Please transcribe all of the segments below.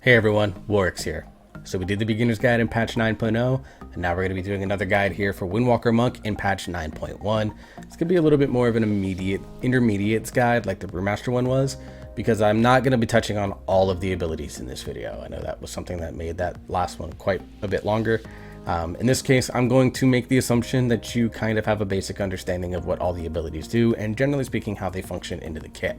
Hey everyone, Warrax here. So we did the beginner's guide in patch 9.0, and now we're going to be doing another guide here for Windwalker Monk in patch 9.1. It's going to be a little bit more of an intermediates guide like the Brewmaster one was, because I'm not going to be touching on all of the abilities in this video. I know that was something that made that last one quite a bit longer. In this case, I'm going to make the assumption that you kind of have a basic understanding of what all the abilities do, and generally speaking, how they function into the kit.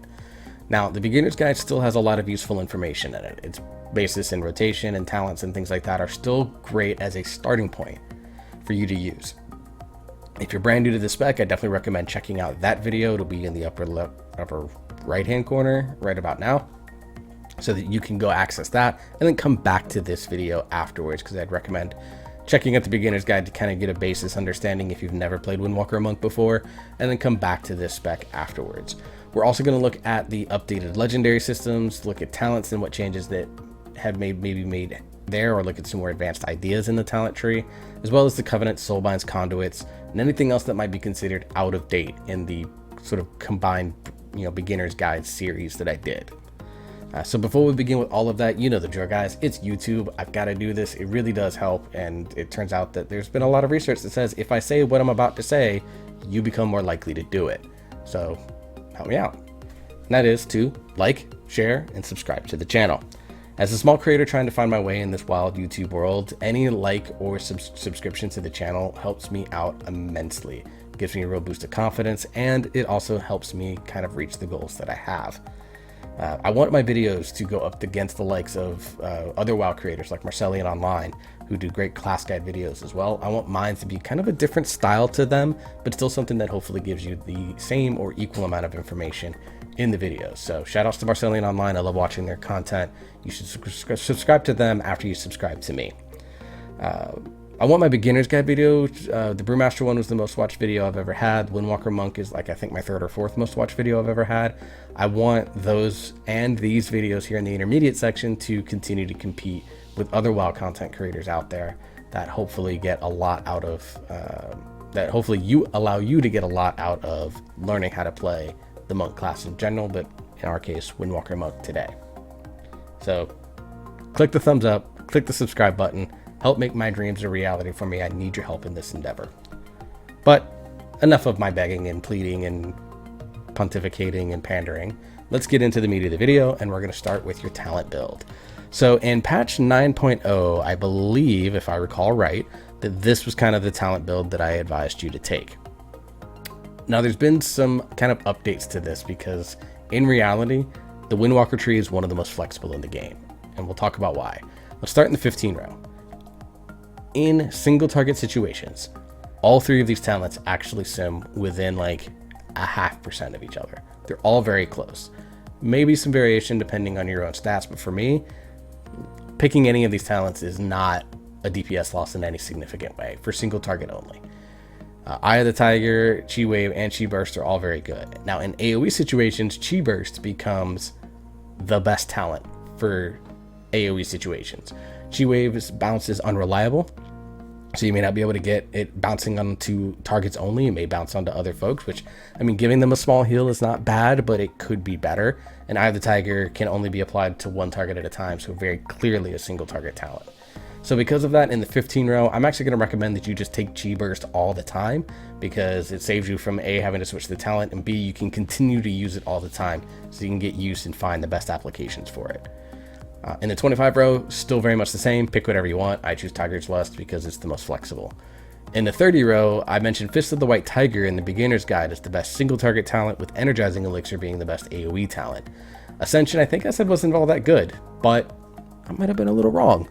Now, the beginner's guide still has a lot of useful information in it. Its basis and rotation and talents and things like that are still great as a starting point for you to use. If you're brand new to the spec, I definitely recommend checking out that video. It'll be in the upper right hand corner right about now, so that you can go access that and then come back to this video afterwards, because I'd recommend checking out the beginner's guide to kind of get a basis understanding if you've never played Windwalker Monk before, and then come back to this spec afterwards. We're also going to look at the updated legendary systems, look at talents and what changes that have maybe made there, or look at some more advanced ideas in the talent tree, as well as the Covenant, Soulbinds, conduits, and anything else that might be considered out of date in the sort of combined, beginner's guide series that I did. So before we begin with all of that, you know the drill, guys. It's YouTube. I've got to do this. It really does help, and it turns out that there's been a lot of research that says if I say what I'm about to say, you become more likely to do it. So help me out. And that is to like, share, and subscribe to the channel. As a small creator trying to find my way in this wild YouTube world, any like or subscription to the channel helps me out immensely. It gives me a real boost of confidence, and it also helps me kind of reach the goals that I have. I want my videos to go up against the likes of other WoW creators like Marcellian Online, who do great class guide videos as well. I want mine to be kind of a different style to them, but still something that hopefully gives you the same or equal amount of information in the videos. So shout outs to Marcellian Online. I love watching their content. You should subscribe to them after you subscribe to me. I want my beginner's guide video. The Brewmaster one was the most watched video I've ever had. Windwalker Monk is I think my third or fourth most watched video I've ever had. I want those and these videos here in the intermediate section to continue to compete with other WoW content creators out there that hopefully get a lot out of, allow you to get a lot out of learning how to play the Monk class in general, but in our case, Windwalker Monk today. So click the thumbs up, click the subscribe button. Help make my dreams a reality for me. I need your help in this endeavor. But enough of my begging and pleading and pontificating and pandering. Let's get into the meat of the video, and we're going to start with your talent build. So in patch 9.0, I believe, if I recall right, that this was kind of the talent build that I advised you to take. Now there's been some kind of updates to this, because in reality, the Windwalker tree is one of the most flexible in the game, and we'll talk about why. Let's start in the 15 row. In single target situations, all three of these talents actually sim within like a 0.5% of each other. They're all very close. Maybe some variation depending on your own stats, but for me, picking any of these talents is not a DPS loss in any significant way for single target only. Eye of the Tiger, Chi Wave, and Chi Burst are all very good. Now in AoE situations, Chi Burst becomes the best talent for AoE situations. Chi Wave's bounce is unreliable, so you may not be able to get it bouncing onto targets only. It may bounce onto other folks, which, I mean, giving them a small heal is not bad, but it could be better. And Eye of the Tiger can only be applied to one target at a time, so very clearly a single target talent. So because of that, in the 15 row, I'm actually going to recommend that you just take Chi Burst all the time, because it saves you from A, having to switch the talent, and B, you can continue to use it all the time, so you can get used and find the best applications for it. In the 25 row, still very much the same. Pick whatever you want. I choose Tiger's Lust because it's the most flexible. In the 30 row, I mentioned Fist of the White Tiger in the beginner's guide as the best single target talent, with Energizing Elixir being the best AoE talent. Ascension, I think I said wasn't all that good, but I might have been a little wrong.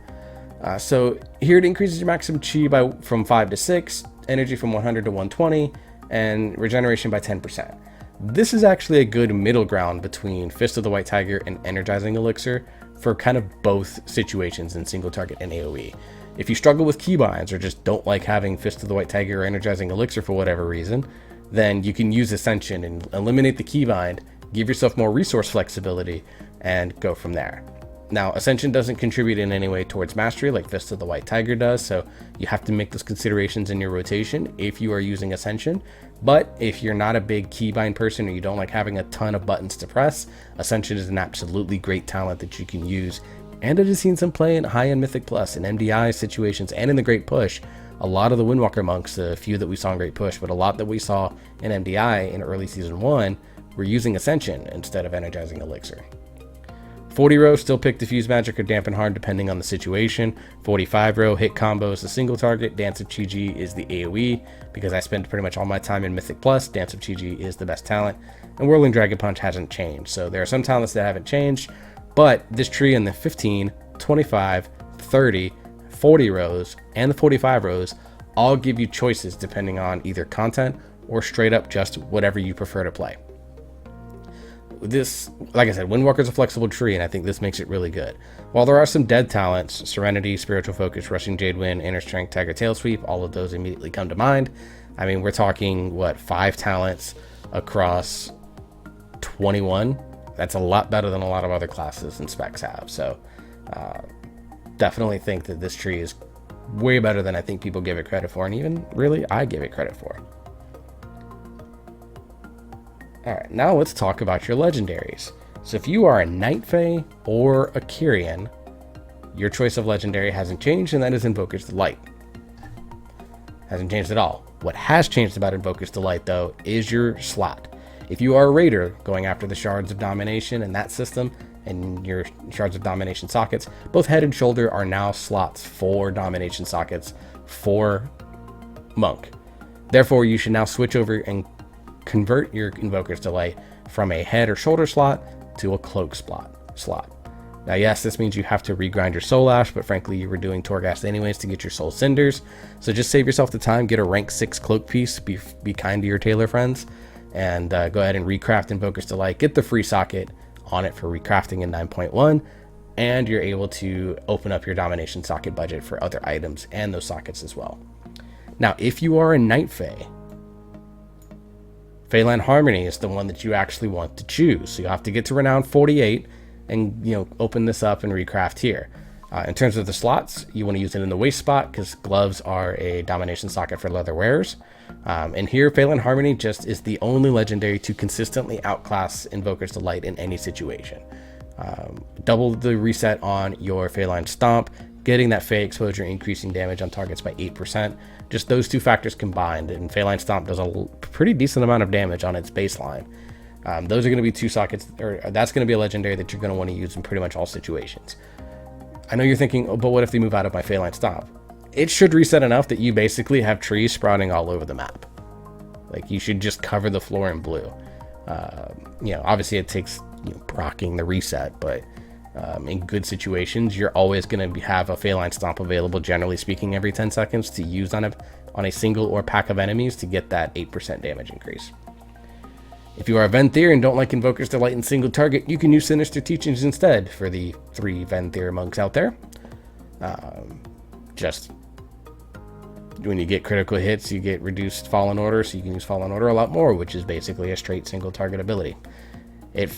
So here it increases your maximum Chi from 5 to 6, energy from 100 to 120, and regeneration by 10%. This is actually a good middle ground between Fist of the White Tiger and Energizing Elixir for kind of both situations in single target and AoE. If you struggle with keybinds or just don't like having Fist of the White Tiger or Energizing Elixir for whatever reason, then you can use Ascension and eliminate the keybind, give yourself more resource flexibility, and go from there. Now, Ascension doesn't contribute in any way towards mastery like Fist of the White Tiger does, so you have to make those considerations in your rotation if you are using Ascension. But if you're not a big keybind person or you don't like having a ton of buttons to press, Ascension is an absolutely great talent that you can use and it has seen some play in high-end Mythic Plus in MDI situations and in the Great Push. A lot of the Windwalker monks, a few that we saw in Great Push, but a lot that we saw in MDI in early Season 1 were using Ascension instead of Energizing Elixir. 40 row still pick Diffuse Magic or Dampen Hard depending on the situation. 45 row hit combo is the single target. Dance of Chi-Ji is the AoE. Because I spend pretty much all my time in Mythic Plus, Dance of Chi-Ji is the best talent. And Whirling Dragon Punch hasn't changed. So there are some talents that haven't changed. But this tree in the 15, 25, 30, 40 rows, and the 45 rows all give you choices depending on either content or straight up just whatever you prefer to play. This, like I said, Windwalker is a flexible tree, and I think this makes it really good. While there are some dead talents, Serenity, Spiritual Focus, Rushing Jade Wind, Inner Strength, Tiger Tail Sweep, all of those immediately come to mind. I mean, we're talking, what, 5 talents across 21? That's a lot better than a lot of other classes and specs have. So, definitely think that this tree is way better than I think people give it credit for, and even, really, I give it credit for. Alright, now let's talk about your legendaries. So if you are a Night Fae or a Kyrian, your choice of legendary hasn't changed, and that is Invoker's Delight. Hasn't changed at all. What has changed about Invoker's Delight, though, is your slot. If you are a Raider going after the Shards of Domination and that system, and your Shards of Domination sockets, both Head and Shoulder are now slots for Domination sockets for Monk. Therefore, you should now switch over and convert your Invoker's Delight from a head or shoulder slot to a cloak slot. Now, yes, this means you have to regrind your Soul Ash, but frankly, you were doing Torghast anyways to get your Soul Cinders. So just save yourself the time, get a rank 6 cloak piece, be kind to your tailor friends, and go ahead and recraft Invoker's Delight, get the free socket on it for recrafting in 9.1, and you're able to open up your Domination socket budget for other items and those sockets as well. Now, if you are a Night Fae, Phalanx Harmony is the one that you actually want to choose. So you have to get to Renown 48 and, open this up and recraft here. In terms of the slots, you want to use it in the waist spot because gloves are a Domination socket for leather wearers. And here, Phalanx Harmony just is the only legendary to consistently outclass Invoker's Delight in any situation. Double the reset on your Phalanx Stomp, getting that Fey exposure, increasing damage on targets by 8%. Just those two factors combined, and Phalanx Stomp does a pretty decent amount of damage on its baseline. Those are going to be two sockets, or that's going to be a legendary that you're going to want to use in pretty much all situations. I know you're thinking, oh, but what if they move out of my Phalanx Stomp? It should reset enough that you basically have trees sprouting all over the map. Like, you should just cover the floor in blue. Obviously it takes proccing the reset, but in good situations, you're always going to have a Phalanx Stomp available, generally speaking, every 10 seconds to use on a single or pack of enemies to get that 8% damage increase. If you are a Venthyr and don't like Invoker's Delight in single target, you can use Sinister Teachings instead for the 3 Venthyr monks out there. Just when you get critical hits, you get reduced Fallen Order, so you can use Fallen Order a lot more, which is basically a straight single target ability. It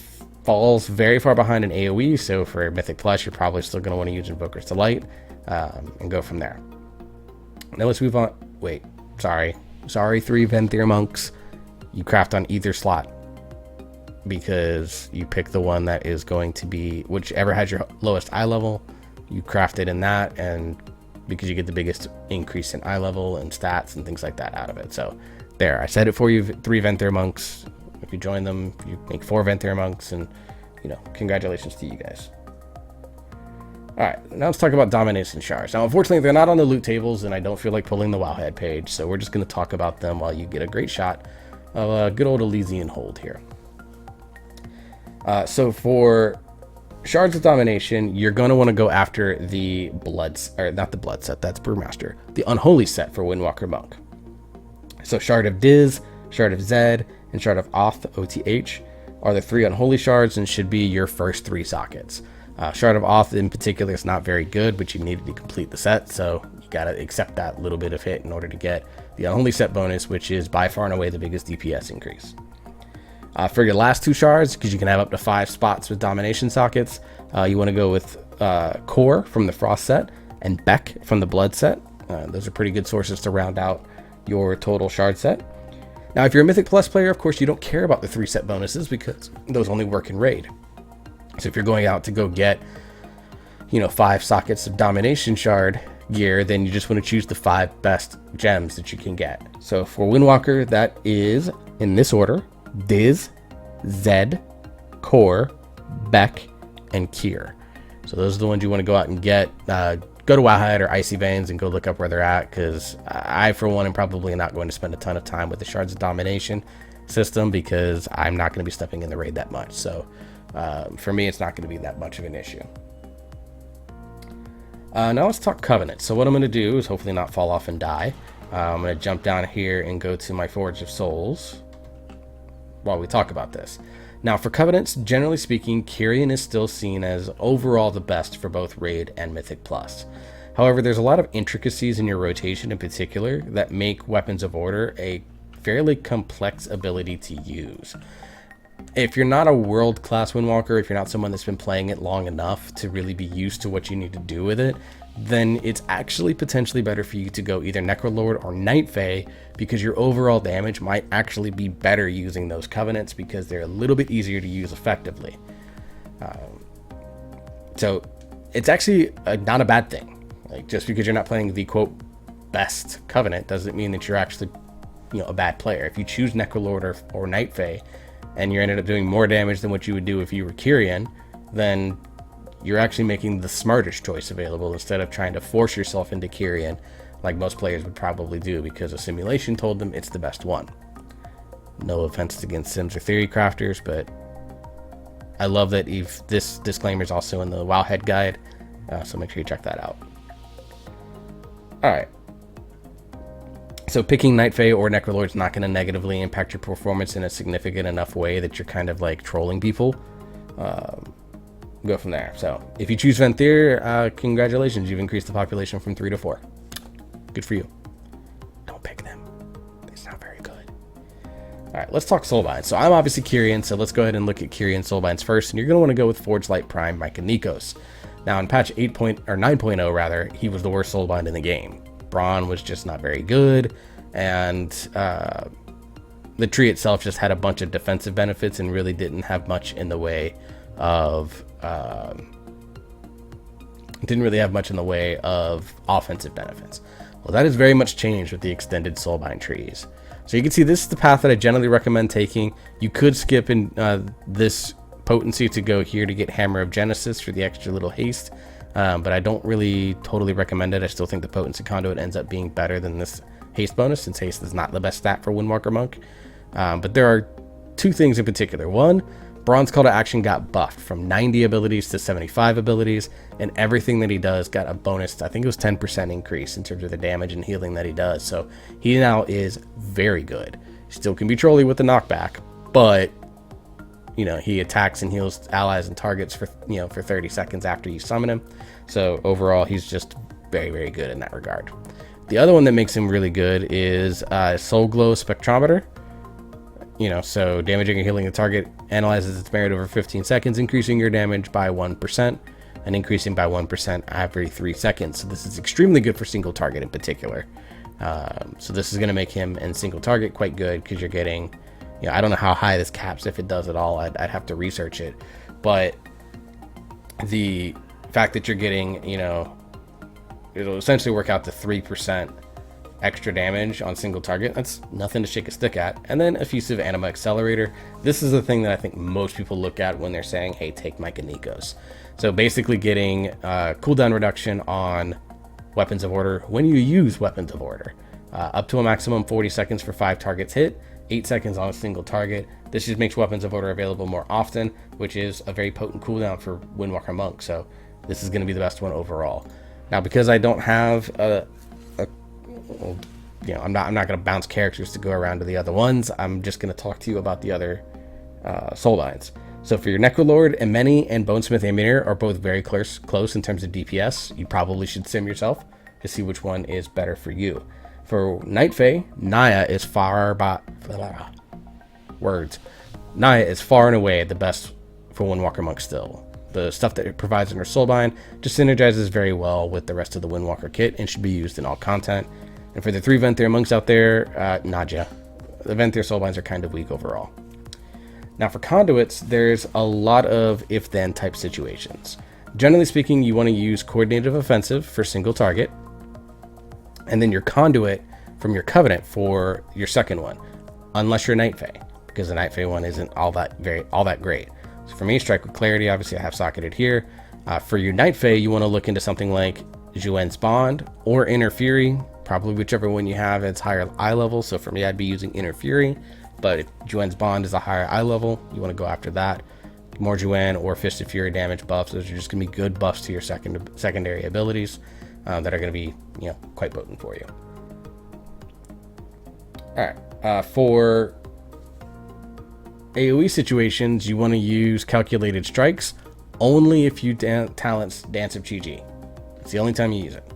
falls very far behind in AoE, so for Mythic Plus, you're probably still going to want to use Invoker's Delight and go from there. Now let's move on. Wait, sorry, 3 Venthyr monks. You craft on either slot because you pick the one that is going to be whichever has your lowest eye level. You craft it in that, and because you get the biggest increase in eye level and stats and things like that out of it. So there, I said it for you. 3 Venthyr monks. If you join them, you make 4 Venthyr monks, and congratulations to you guys. Alright, now let's talk about Domination Shards. Now, unfortunately, they're not on the loot tables, and I don't feel like pulling the Wowhead page, so we're just going to talk about them while you get a great shot of a good old Elysian hold here. So for Shards of Domination, you're going to want to go after the not the Blood set, that's Brewmaster, the Unholy set for Windwalker Monk. So Shard of Diz, Shard of Zed, and Shard of Oth, OTH, are the 3 Unholy Shards and should be your first 3 sockets. Shard of Oth in particular is not very good, but you needed to complete the set, so you gotta accept that little bit of hit in order to get the Unholy set bonus, which is by far and away the biggest DPS increase. For your last 2 shards, because you can have up to 5 spots with Domination sockets, you want to go with Core from the Frost set and Beck from the Blood set. Those are pretty good sources to round out your total shard set. Now, if you're a Mythic Plus player, of course, you don't care about the 3 set bonuses because those only work in Raid. So if you're going out to go get 5 sockets of domination shard gear, then you just want to choose the 5 best gems that you can get. So for Windwalker, that is in this order: Diz, Zed, Core, Beck, and Kier. So those are the ones you want to go out and get. Go to Wowhead or Icy Veins and go look up where they're at, because I, for one, am probably not going to spend a ton of time with the Shards of Domination system, because I'm not going to be stepping in the raid that much. So for me, it's not going to be that much of an issue. Now let's talk Covenant. So what I'm going to do is hopefully not fall off and die. I'm going to jump down here and go to my Forge of Souls while we talk about this. Now for Covenants, generally speaking, Kyrian is still seen as overall the best for both Raid and Mythic Plus. However, there's a lot of intricacies in your rotation in particular that make Weapons of Order a fairly complex ability to use. If you're not a world-class Windwalker, if you're not someone that's been playing it long enough to really be used to what you need to do with it, then it's actually potentially better for you to go either Necrolord or Night Fae, because your overall damage might actually be better using those Covenants, because they're a little bit easier to use effectively. So it's actually not a bad thing. Like, just because you're not playing the quote best Covenant doesn't mean that you're actually a bad player. If you choose Necrolord or Night Fae and you ended up doing more damage than what you would do if you were Kyrian, then you're actually making the smartest choice available, instead of trying to force yourself into Kyrian like most players would probably do because a simulation told them it's the best one. No offense against Sims or Theory Crafters, but I love that this disclaimer is also in the Wowhead guide, so make sure you check that out. Alright. So picking Night Fae or Necrolord is not going to negatively impact your performance in a significant enough way that you're kind of like trolling people. Go from there. So if you choose Venthyr, congratulations, you've increased the population from 3 to 4. Good for you. Don't pick them. It's not very good. Alright, let's talk Soulbinds. So I'm obviously Kyrian, so let's go ahead and look at Kyrian Soulbinds first, and you're going to want to go with Forge Light Prime Micah Nikos. Now in patch 9.0 rather, he was the worst Soulbind in the game. Brawn was just not very good, and the tree itself just had a bunch of defensive benefits and really didn't have much in the way of offensive benefits. Well, that has very much changed with the extended Soulbind trees. So you can see this is the path that I generally recommend taking. You could skip in this potency to go here to get Hammer of Genesis for the extra little haste, but I don't really totally recommend it. I still think the potency conduit ends up being better than this haste bonus, since haste is not the best stat for Windwalker Monk. But there are 2 things in particular. One, Brawn's Call to Action got buffed from 90 abilities to 75 abilities, and everything that he does got a bonus, I think it was 10% increase in terms of the damage and healing that he does. So he now is very good. Still can be trolly with the knockback, but he attacks and heals allies and targets for 30 seconds after you summon him. So overall, he's just very, very good in that regard. The other one that makes him really good is Soul Glow Spectrometer. So damaging or healing the target analyzes its merit over 15 seconds, increasing your damage by 1% and increasing by 1% every 3 seconds. So this is extremely good for single target in particular. So this is going to make him in single target quite good, because you're getting, I don't know how high this caps, if it does at all. I'd have to research it. But the fact that you're getting, it'll essentially work out to 3% extra damage on single target. That's nothing to shake a stick at. And then Effusive Anima Accelerator. This is the thing that I think most people look at when they're saying, hey, take Micah Nikos. So basically getting cooldown reduction on Weapons of Order when you use Weapons of Order. Up to a maximum 40 seconds for 5 targets hit, 8 seconds on a single target. This just makes Weapons of Order available more often, which is a very potent cooldown for Windwalker Monk. So this is going to be the best one overall. Now, because I don't have I'm not going to bounce characters to go around to the other ones. I'm just going to talk to you about the other Soulbinds. So for your Necrolord, Emeni and Bonesmith Amir are both very close in terms of DPS. You probably should sim yourself to see which one is better for you. For Night Fae, Naya is far and away the best for Windwalker Monk still. The stuff that it provides in her Soulbind just synergizes very well with the rest of the Windwalker kit and should be used in all content. And for the 3 Venthyr monks out there, Nadja. The Venthyr Soulbinds are kind of weak overall. Now for conduits, there's a lot of if-then type situations. Generally speaking, you want to use coordinated offensive for single target, and then your conduit from your covenant for your second one, unless you're Night Fae, because the Night Fae one isn't all that great. So for me, strike with clarity, obviously I have socketed here. For your Night Fae, you want to look into something like Juen's Bond or Inner Fury, probably whichever one you have. It's higher eye level, so for me, I'd be using Inner Fury, but if Juen's Bond is a higher eye level, you want to go after that. More Juen or Fist of Fury damage buffs, those are just going to be good buffs to your secondary abilities that are going to be, quite potent for you. All right, for AoE situations, you want to use calculated strikes only if you talents Dance of Chi-Ji. It's the only time you use it.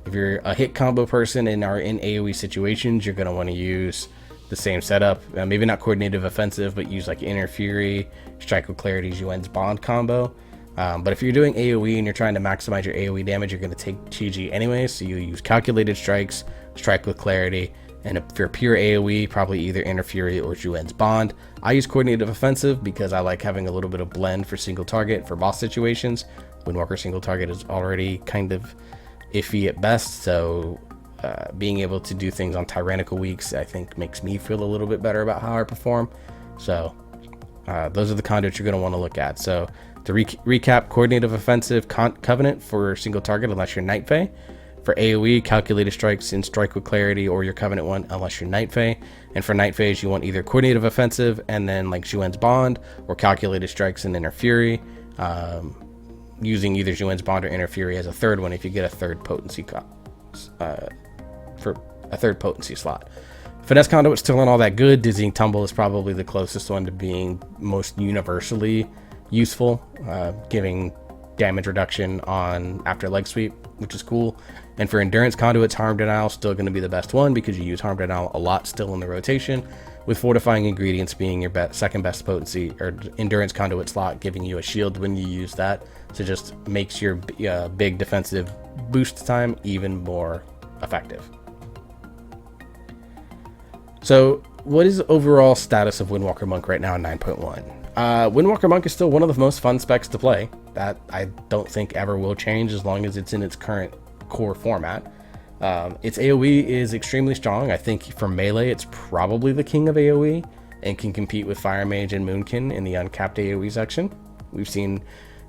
If you're a hit combo person and are in AoE situations, you're going to want to use the same setup. Maybe not coordinated offensive, but use like Inner Fury, Strike with Clarity, Juen's Bond combo. But if you're doing AoE and you're trying to maximize your AoE damage, you're going to take Chi-Ji anyway. So you use calculated strikes, Strike with Clarity, and if you're pure AoE, probably either Inner Fury or Juen's Bond. I use coordinated offensive because I like having a little bit of blend for single target for boss situations. Windwalker single target is already kind of iffy at best, so being able to do things on tyrannical weeks, I think, makes me feel a little bit better about how I perform. So those are the conduits you're going to want to look at. So to recap, coordinated offensive covenant for single target unless you're Night Fae. For AoE, calculated strikes in Strike with Clarity or your covenant one unless you're Night Fae. And for Night Fae, you want either coordinated offensive and then like Juen's Bond, or calculated strikes in Inner Fury, using either Juen's Bond or Inner Fury as a third one if you get a third potency for a third potency slot. Finesse Conduit's still not all that good. Dizzying Tumble is probably the closest one to being most universally useful, giving damage reduction on after leg sweep, which is cool. And for Endurance Conduits, Harm Denial still going to be the best one because you use Harm Denial a lot still in the rotation, with Fortifying Ingredients being your second best potency or Endurance Conduit slot, giving you a shield when you use that. So just makes your big defensive boost time even more effective. So what is the overall status of Windwalker Monk right now in 9.1? Windwalker Monk is still one of the most fun specs to play. That I don't think ever will change as long as it's in its current core format. Its AoE is extremely strong. I think for melee, it's probably the king of AoE and can compete with Fire Mage and Moonkin in the uncapped AoE section. We've seen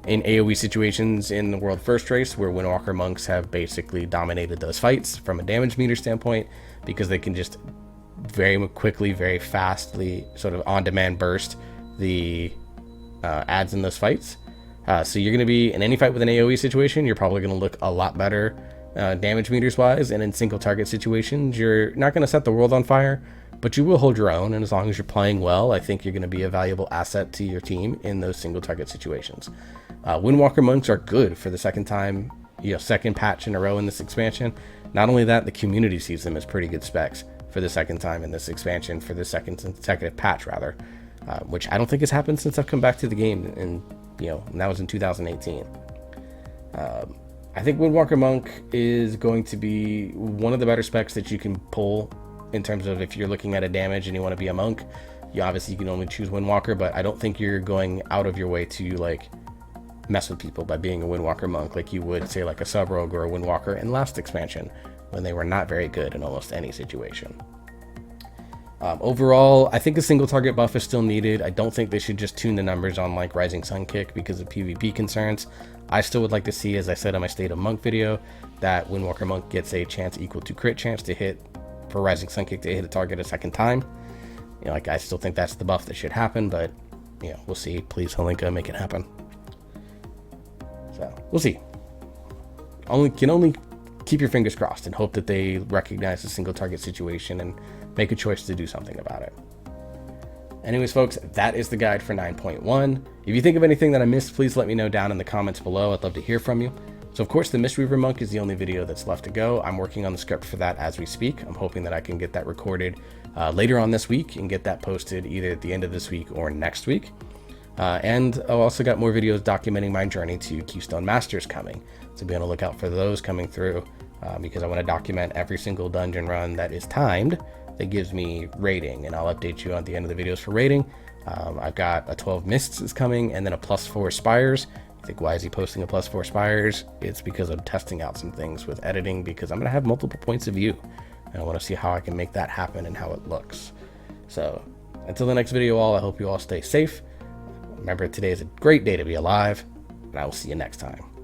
in AoE situations in the World First Race where Windwalker Monks have basically dominated those fights from a damage meter standpoint because they can just very quickly, very fastly sort of on-demand burst the adds in those fights. So you're going to be in any fight with an AoE situation, you're probably going to look a lot better damage meters wise, and in single target situations, you're not going to set the world on fire, but you will hold your own, and as long as you're playing well, I think you're going to be a valuable asset to your team in those single target situations. Windwalker Monks are good for the second time, second patch in a row in this expansion. Not only that, the community sees them as pretty good specs for the second time in this expansion, for the second consecutive patch rather, which I don't think has happened since I've come back to the game, and that was in 2018. I think Windwalker Monk is going to be one of the better specs that you can pull in terms of if you're looking at a damage and you want to be a monk. You obviously can only choose Windwalker, but I don't think you're going out of your way to mess with people by being a Windwalker Monk like you would say like a Sub Rogue or a Windwalker in last expansion when they were not very good in almost any situation. Overall, I think a single target buff is still needed. I don't think they should just tune the numbers on Rising Sun Kick because of PvP concerns. I still would like to see, as I said in my State of Monk video, that Windwalker Monk gets a chance equal to crit chance to hit for Rising Sun Kick to hit a target a second time. I still think that's the buff that should happen, but we'll see. Please, Holinka, make it happen. So we'll see. Can only keep your fingers crossed and hope that they recognize the single target situation and make a choice to do something about it. Anyways, folks, that is the guide for 9.1. If you think of anything that I missed, please let me know down in the comments below. I'd love to hear from you. So, of course, the Mistweaver Monk is the only video that's left to go. I'm working on the script for that as we speak. I'm hoping that I can get that recorded later on this week and get that posted either at the end of this week or next week. And I've also got more videos documenting my journey to Keystone Masters coming. So be on the lookout for those coming through because I want to document every single dungeon run that is timed that gives me rating, and I'll update you at the end of the videos for rating. I've got a 12 Mists is coming and then a +4 Spires, Think, why is he posting a +4 spires? It's because I'm testing out some things with editing, because I'm going to have multiple points of view. And I want to see how I can make that happen and how it looks. So until the next video, I hope you all stay safe. Remember, today is a great day to be alive, and I will see you next time.